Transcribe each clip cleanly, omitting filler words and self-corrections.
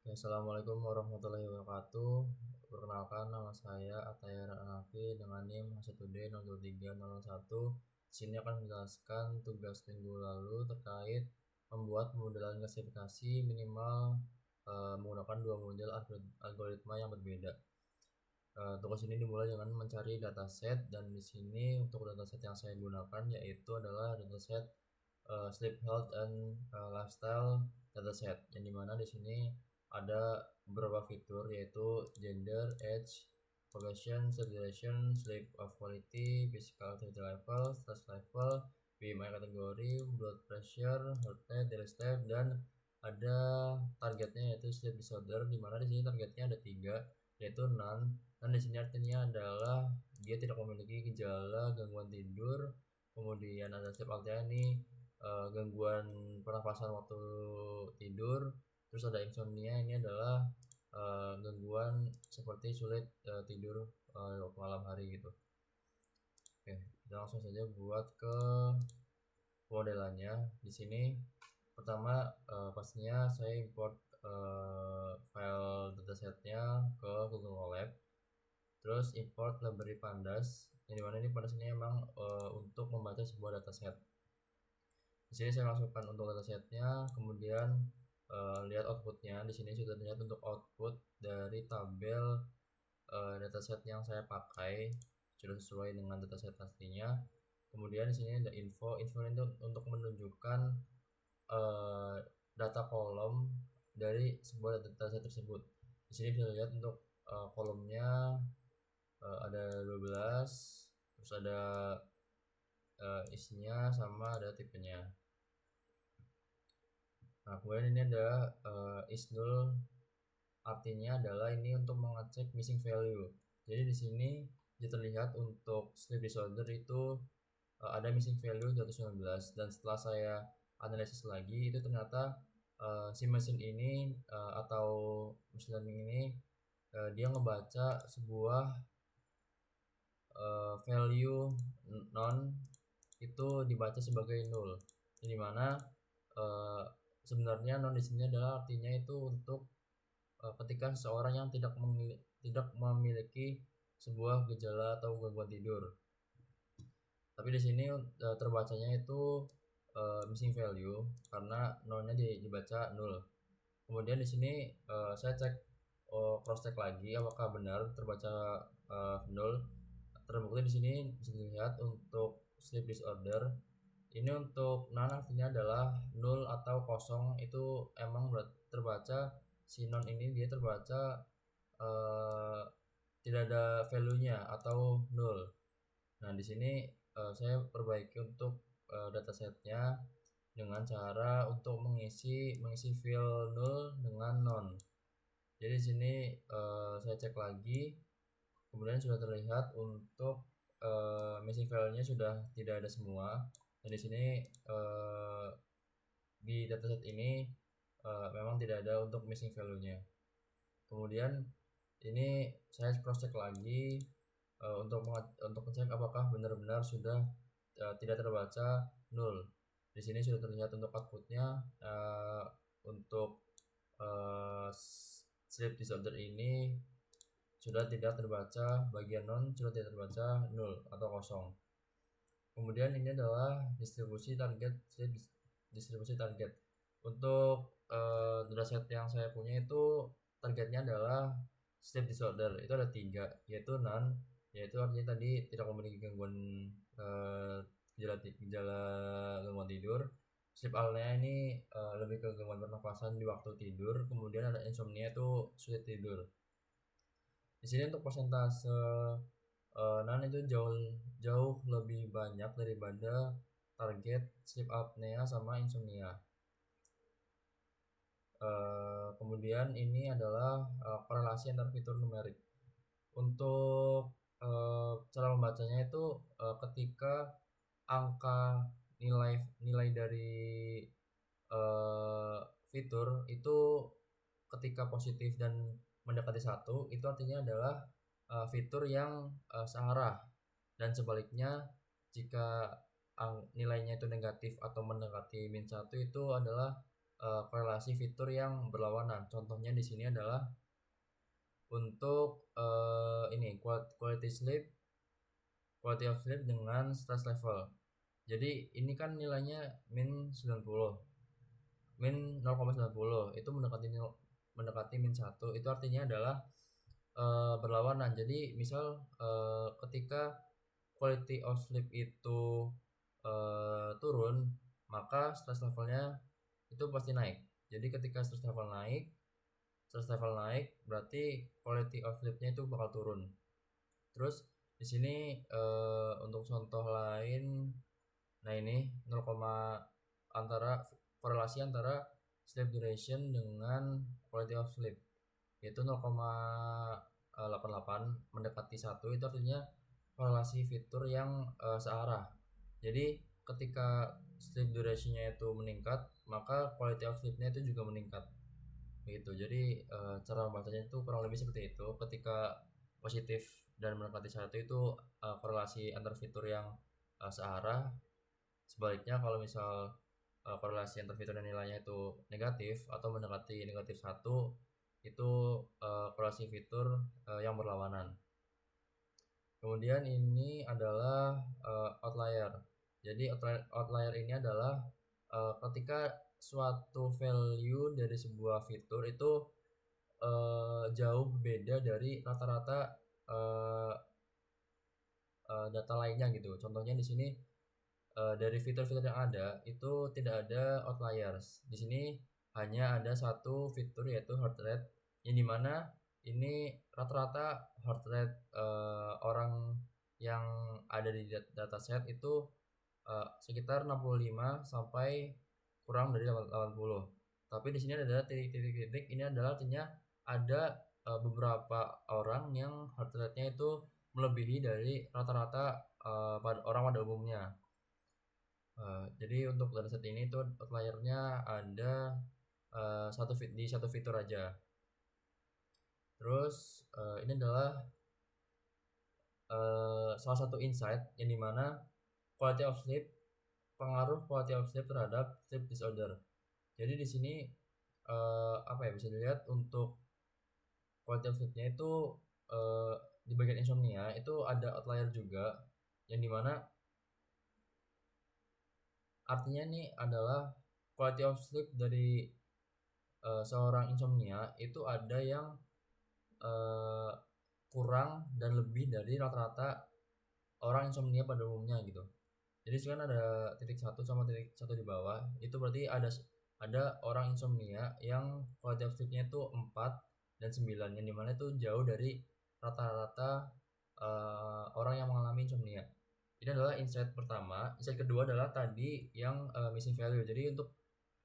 Ya, Assalamualaikum warahmatullahi wabarakatuh. Perkenalkan, nama saya Atayar Anafi dengan NIM H1D02301. Di sini akan menjelaskan tugas minggu lalu terkait membuat modelan klasifikasi minimal menggunakan dua model algoritma yang berbeda. Tugas ini dimulai dengan mencari dataset, dan di sini untuk dataset yang saya gunakan yaitu adalah dataset sleep health and lifestyle dataset, yang dimana di sini ada beberapa fitur yaitu gender, age, population, sleep duration, sleep of quality, physical activity level, stress level, BMI kategori, blood pressure, heart rate, daily step, dan ada targetnya yaitu sleep disorder, dimana di sini targetnya ada 3 yaitu none, dan di sini artinya adalah dia tidak memiliki gejala gangguan tidur. Kemudian ada sleep apnea, ini gangguan pernafasan waktu tidur. Terus ada insomnia, ini adalah gangguan seperti sulit tidur waktu malam hari gitu. Oke, kita langsung saja buat ke modelannya. Di sini pertama pastinya saya import file datasetnya ke Google Colab. Terus import library pandas, yang dimana ini pandas ini emang untuk membaca sebuah dataset. Di sini saya masukkan untuk datasetnya, kemudian lihat outputnya. Di sini sudah terlihat untuk output dari tabel dataset yang saya pakai, sudah sesuai dengan dataset aslinya. Kemudian di sini ada info itu untuk menunjukkan data kolom dari sebuah dataset tersebut. Di sini bisa lihat untuk kolomnya ada 12, terus ada isinya sama ada tipenya. Nah, kemudian ini ada is null, artinya adalah ini untuk mengecek missing value. Jadi di sini bisa terlihat untuk sleep disorder itu ada missing value 219, dan setelah saya analisis lagi itu ternyata si mesin ini atau mesin learning ini dia ngebaca sebuah value non itu dibaca sebagai null, di mana sebenarnya non di sini adalah artinya itu untuk ketika seseorang yang tidak memiliki sebuah gejala atau gangguan tidur. Tapi di sini terbacanya itu missing value karena nolnya dibaca nol. Kemudian di sini saya cek cross check lagi apakah benar terbaca nol. Terbukti di sini bisa dilihat untuk sleep disorder ini untuk non artinya adalah nol atau kosong, itu emang terbaca si non ini dia terbaca tidak ada value-nya atau nol. Nah, di sini saya perbaiki untuk datasetnya dengan cara untuk mengisi field nol dengan non. Jadi di sini saya cek lagi, kemudian sudah terlihat untuk missing value-nya sudah tidak ada semua. Dan di sini di dataset ini memang tidak ada untuk missing value-nya. Kemudian ini saya cross check lagi untuk mengecek apakah benar-benar sudah tidak terbaca nol. Di sini sudah terlihat untuk outputnya untuk sleep disorder ini sudah tidak terbaca bagian non, sudah tidak terbaca nol atau kosong. Kemudian ini adalah distribusi target untuk dataset yang saya punya itu targetnya adalah sleep disorder, itu ada 3 yaitu none, yaitu artinya tadi tidak memiliki gangguan gejala gangguan tidur. Sleep apnea ini lebih ke gangguan pernafasan di waktu tidur. Kemudian ada insomnia, itu sulit tidur. Di sini untuk persentase non itu jauh lebih banyak daripada target sleep apnea sama insomnia. Kemudian ini adalah korelasi antar fitur numerik. Untuk cara membacanya itu ketika angka nilai dari fitur itu ketika positif dan mendekati 1, itu artinya adalah fitur yang searah, dan sebaliknya jika nilainya itu negatif atau mendekati min 1 itu adalah korelasi fitur yang berlawanan. Contohnya di sini adalah untuk ini quality of sleep dengan stress level. Jadi ini kan nilainya min 90, min 0,90 itu mendekati min 1, itu artinya adalah berlawanan. Jadi misal ketika quality of sleep itu turun, maka stress levelnya itu pasti naik. Jadi ketika stress level naik berarti quality of sleep-nya itu bakal turun. Terus di sini untuk contoh lain, nah ini korelasi antara sleep duration dengan quality of sleep, yaitu 0,88 mendekati 1, itu artinya korelasi fitur yang searah. Jadi ketika sleep duration-nya itu meningkat, maka quality of sleep-nya itu juga meningkat. Begitu. Jadi cara membacanya itu kurang lebih seperti itu. Ketika positif dan mendekati 1 itu korelasi antar fitur yang searah. Sebaliknya kalau misal korelasi antar fitur dan nilainya itu negatif atau mendekati negatif 1, itu korelasi fitur yang berlawanan. Kemudian ini adalah outlier. Jadi outlier ini adalah ketika suatu value dari sebuah fitur itu jauh beda dari rata-rata data lainnya gitu. Contohnya di sini dari fitur-fitur yang ada itu tidak ada outliers. Di sini hanya ada satu fitur yaitu heart rate, yang dimana ini rata-rata heart rate orang yang ada di dataset itu sekitar 65 sampai kurang dari 80. Tapi di sini ada titik-titik, ini adalah artinya ada beberapa orang yang heart rate-nya itu melebihi dari rata-rata orang pada umumnya. Jadi untuk dataset ini tuh outlier-nya ada di satu fitur aja. Terus ini adalah salah satu insight yang dimana pengaruh quality of sleep terhadap sleep disorder. Jadi di sini bisa dilihat untuk quality of sleep-nya itu di bagian insomnia itu ada outlier juga, yang dimana artinya ini adalah quality of sleep dari seorang insomnia itu ada yang kurang dan lebih dari rata-rata orang insomnia pada umumnya gitu. Jadi sekarang ada titik 1 sama titik 1 di bawah, itu berarti ada orang insomnia yang quality of sleep-nya itu 4 dan 9, yang dimana itu jauh dari rata-rata orang yang mengalami insomnia. Ini adalah insight pertama. Insight kedua adalah tadi yang missing value. Jadi untuk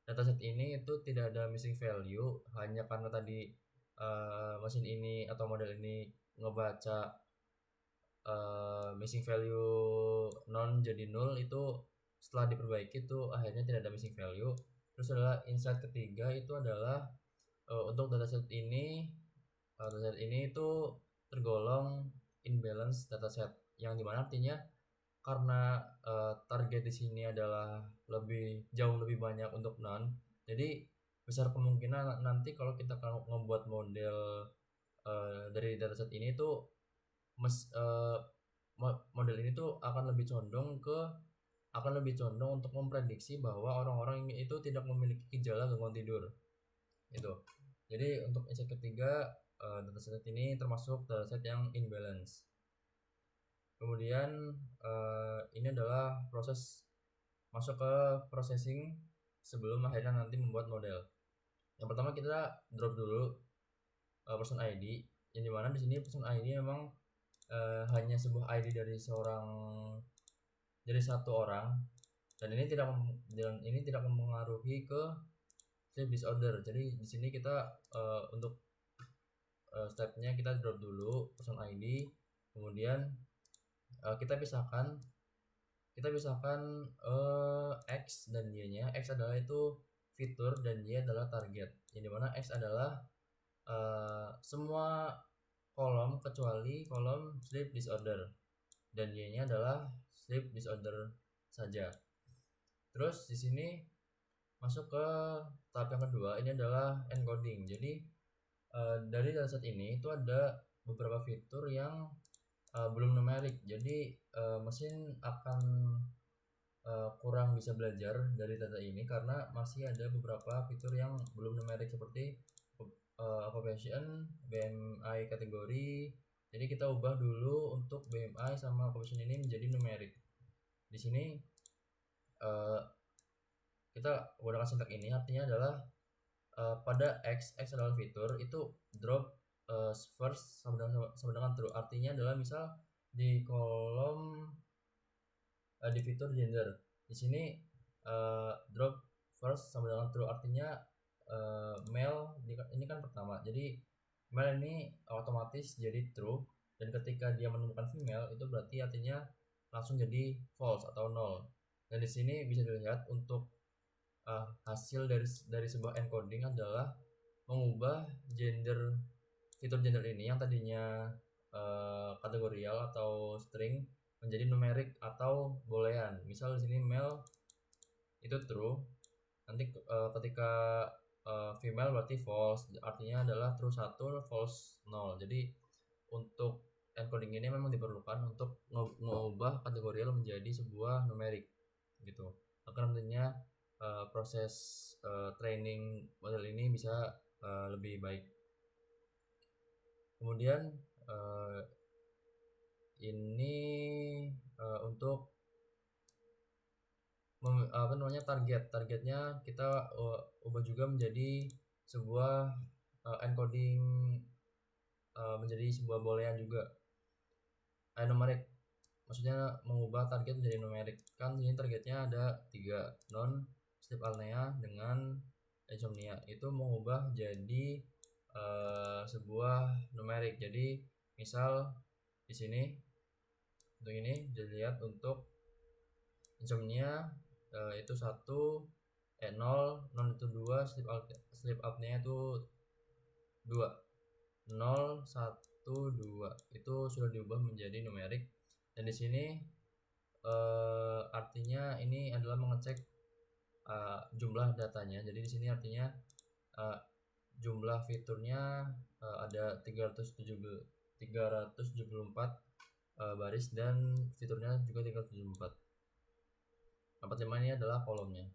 dataset ini itu tidak ada missing value, hanya karena tadi mesin ini atau model ini ngebaca missing value non jadi nol, itu setelah diperbaiki itu akhirnya tidak ada missing value. Terus adalah insight ketiga itu adalah untuk dataset ini itu tergolong imbalance dataset, yang dimana artinya karena target di sini adalah jauh lebih banyak untuk non, jadi besar kemungkinan nanti kalau kita membuat model dari dataset ini tuh model ini tuh akan lebih condong untuk memprediksi bahwa orang-orang itu tidak memiliki gejala gangguan tidur itu. Jadi untuk insight ketiga, dataset ini termasuk dataset yang imbalance. Kemudian ini adalah proses masuk ke processing sebelum akhirnya nanti membuat model. Yang pertama kita drop dulu person ID, yang dimana di sini person ID memang hanya sebuah ID dari satu orang, dan ini tidak mempengaruhi ke sleep disorder. Jadi di sini kita untuk stepnya kita drop dulu person ID, kemudian kita pisahkan X dan Y-nya. X adalah itu fitur dan Y adalah target, yang dimana X adalah semua kolom kecuali kolom sleep disorder, dan Y-nya adalah sleep disorder saja. Terus di sini Masuk ke tahap yang kedua, ini adalah encoding. Jadi dari dataset ini itu ada beberapa fitur yang belum numerik. Jadi mesin akan kurang bisa belajar dari data ini karena masih ada beberapa fitur yang belum numerik seperti occupation, BMI kategori. Jadi kita ubah dulu untuk BMI sama occupation ini menjadi numerik. Di sini kita menggunakan sintak ini, artinya adalah pada x adalah fitur, itu drop first sama dengan true. Artinya adalah misal di kolom di fitur gender, di sini drop first sama dengan true, artinya male ini kan pertama, jadi male ini otomatis jadi true, dan ketika dia menemukan female itu berarti artinya langsung jadi false atau nol. Dan di sini bisa dilihat untuk hasil dari sebuah encoding adalah mengubah fitur gender ini yang tadinya kategorial atau string menjadi numerik atau boolean. Misal di sini male itu true, nanti ketika female berarti false, artinya adalah true 1, false 0. Jadi untuk encoding ini memang diperlukan untuk mengubah kategorial menjadi sebuah numerik gitu. Agar nantinya proses training model ini bisa lebih baik. Kemudian ini untuk targetnya kita ubah juga menjadi sebuah encoding menjadi sebuah boolean juga, numerik. Maksudnya mengubah target menjadi numerik. Kan ini targetnya ada 3, non, sleep apnea dengan insomnia. Itu mengubah jadi sebuah numerik. Jadi misal di sini untuk ini dilihat untuk insomnia itu 1, 0, non itu 2, sleep apnea itu 2, 0, 1, 2. Itu sudah diubah menjadi numerik. Dan di sini artinya ini adalah mengecek jumlah datanya. Jadi di sini artinya jumlah fiturnya ada 374 baris, dan fiturnya juga 374. 45 ini adalah kolomnya.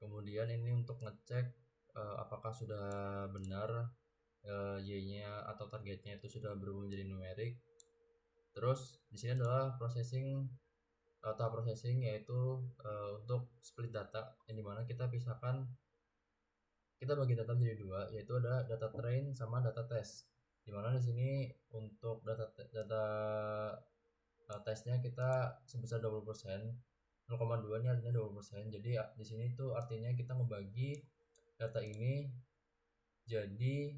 Kemudian ini untuk ngecek apakah sudah benar y-nya atau targetnya itu sudah berubah menjadi numerik. Terus di sini adalah tahap processing, yaitu untuk split data, yang dimana kita bagi data menjadi dua, yaitu ada data train sama data test. Dimana di sini untuk data tesnya kita sebesar 20%, 0,2 ini artinya 20%. Jadi di sini tuh artinya kita ngebagi data ini jadi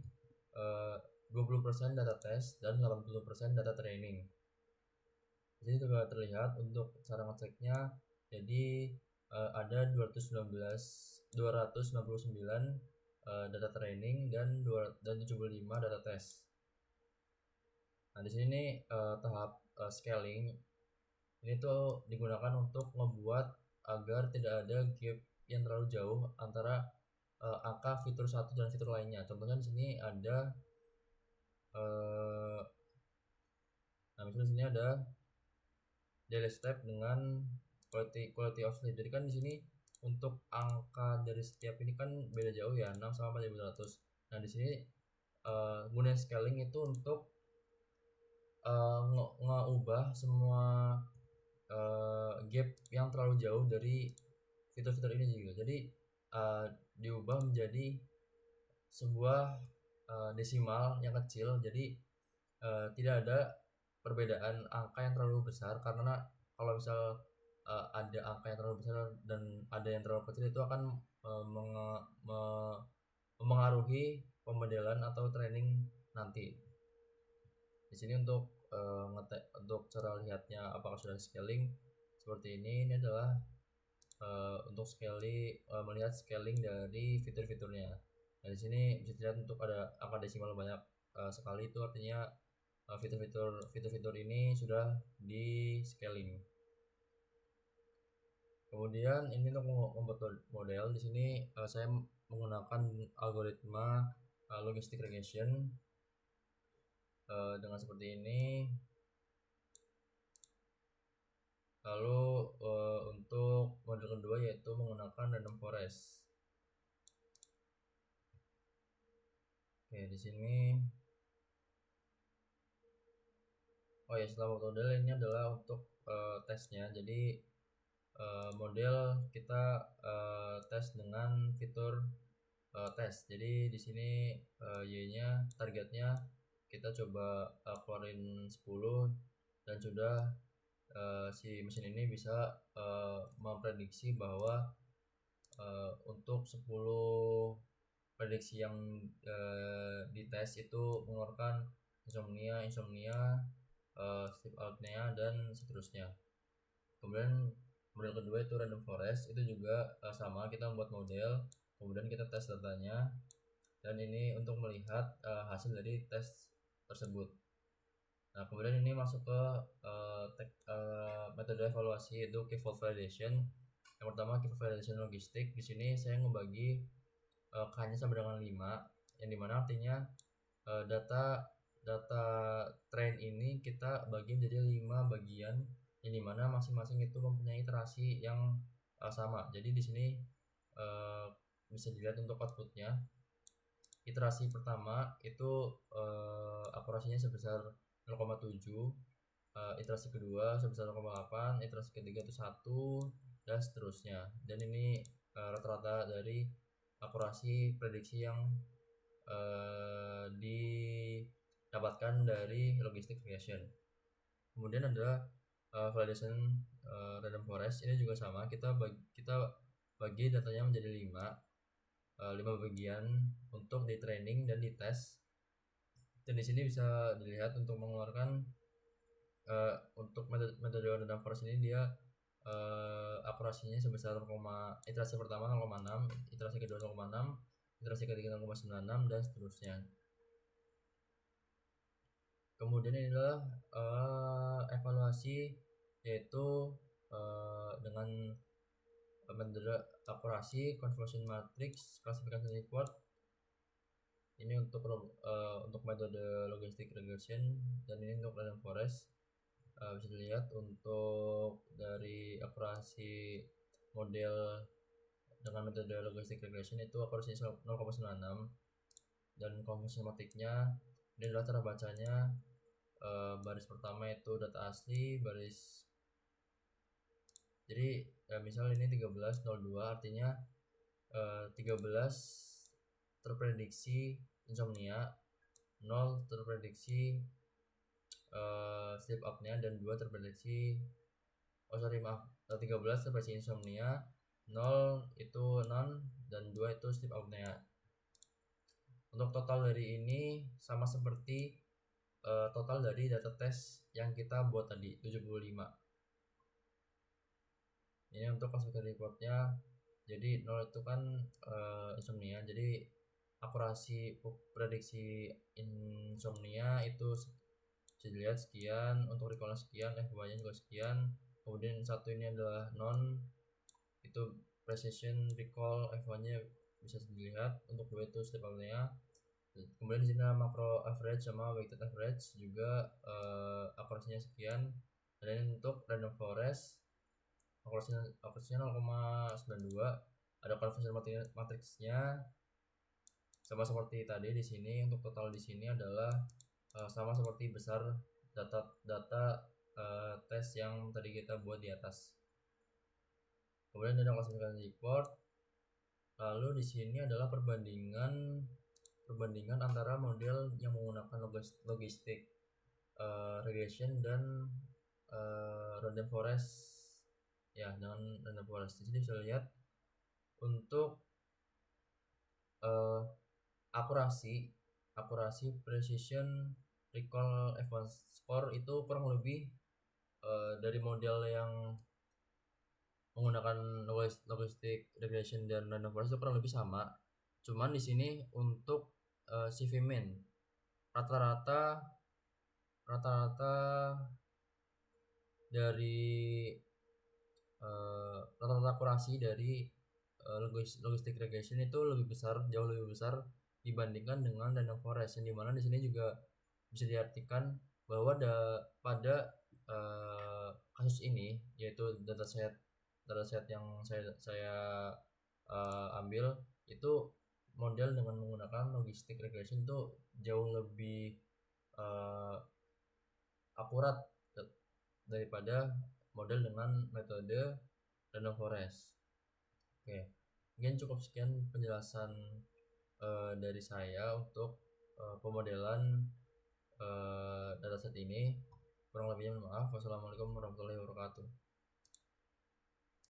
20% data test dan 80% data training. Jadi juga terlihat untuk cara ngeceknya, jadi ada 299 data training dan 75 data test. Nah di sini tahap scaling ini tuh digunakan untuk membuat agar tidak ada gap yang terlalu jauh antara angka fitur satu dan fitur lainnya. Contohnya di sini ada nah misalnya di sini ada daily step dengan quality of sleep. Jadi kan di sini untuk angka dari setiap ini kan beda jauh ya, 6 sama 4200. Nah di sini gunain scaling itu untuk ngeubah semua gap yang terlalu jauh dari fitur-fitur ini juga. Jadi diubah menjadi sebuah desimal yang kecil. Jadi tidak ada perbedaan angka yang terlalu besar, karena kalau misal ada angka yang terlalu besar dan ada yang terlalu kecil, itu akan mempengaruhi pemodelan atau training nanti. Di sini untuk untuk cara lihatnya apakah sudah scaling seperti ini adalah untuk melihat scaling dari fitur-fiturnya. Nah di sini bisa dilihat untuk ada angka desimal banyak sekali, itu artinya fitur-fitur ini sudah di scaling. Kemudian ini untuk membuat model di sini saya menggunakan algoritma logistic regression dengan seperti ini. Lalu untuk model kedua yaitu menggunakan random forest. Oke, di sini setelah model ini adalah untuk tesnya. Jadi model kita tes dengan fitur tes. Jadi di sini y-nya targetnya kita coba keluarin 10 dan sudah si mesin ini bisa memprediksi bahwa untuk 10 prediksi yang dites itu mengeluarkan insomnia, sleep apnea dan seterusnya. Kemudian model kedua itu random forest, itu juga sama, kita membuat model, kemudian kita tes datanya, dan ini untuk melihat hasil dari tes tersebut. Nah, kemudian ini masuk ke metode evaluasi, yaitu key fault validation. Yang pertama, key fault validation logistik. Di sini saya membagi k-nya sama dengan 5, yang dimana artinya data train ini kita bagi menjadi 5 bagian, yang dimana masing-masing itu mempunyai iterasi yang sama. Jadi di sini bisa dilihat untuk outputnya. Iterasi pertama itu akurasinya sebesar 0,7, iterasi kedua sebesar 0,8, iterasi ketiga itu 1, dan seterusnya. Dan ini rata-rata dari akurasi prediksi yang didapatkan dari logistic regression. Kemudian ada validation random forest. Ini juga sama, kita bagi datanya menjadi 5 bagian untuk di training dan di tes. Dan di sini bisa dilihat untuk mengeluarkan untuk metode random forest ini dia akurasinya sebesar iterasi pertama 0,6, iterasi kedua 0,6, iterasi ketiga 0,96, dan seterusnya. Kemudian ini adalah evaluasi, yaitu dengan metode akurasi conversion matrix classification report. Ini untuk metode logistic regression, dan ini untuk random forest. Bisa dilihat untuk dari akurasi model dengan metode logistic regression itu akurasinya 0,96, dan conversion matrixnya ini adalah cara bacanya. Baris pertama itu data asli, jadi misal ini 1302, artinya 13 terprediksi insomnia, 0 terprediksi sleep apnea, dan 2 terprediksi 13 terprediksi insomnia, 0 itu non, dan 2 itu sleep apnea. Untuk total dari ini sama seperti total dari data tes yang kita buat tadi, 75. Ini untuk classification reportnya. Jadi 0 itu kan insomnia, jadi akurasi prediksi insomnia itu bisa dilihat sekian, untuk recall sekian, FY-nya juga sekian. Kemudian satu ini adalah non, itu precision recall, FY-nya bisa dilihat. Untuk dua itu sleep apnea. Kemudian di sini macro average sama weighted average juga akurasinya sekian. Dan untuk random forest akurasinya 0,92, ada conversion matrixnya sama seperti tadi. Di sini untuk total di sini adalah sama seperti besar data tes yang tadi kita buat di atas. Kemudian ada classification report. Lalu di sini adalah perbandingan antara model yang menggunakan logistic regression dan random forest, ya, dengan random forest. Di sini bisa lihat untuk akurasi precision recall F1 score itu kurang lebih dari model yang menggunakan logistic regression dan random forest itu kurang lebih sama. Cuman di sini untuk CV-min rata-rata dari rata-rata akurasi dari logistic regression itu lebih besar, jauh lebih besar dibandingkan dengan random forest, yang dimana di sini juga bisa diartikan bahwa pada kasus ini, yaitu dataset yang saya ambil itu model dengan menggunakan logistic regression itu jauh lebih uh, akurat daripada model dengan metode random forest. Oke, mungkin cukup sekian penjelasan dari saya untuk pemodelan dataset ini. Kurang lebihnya mohon maaf. Wassalamualaikum warahmatullahi wabarakatuh.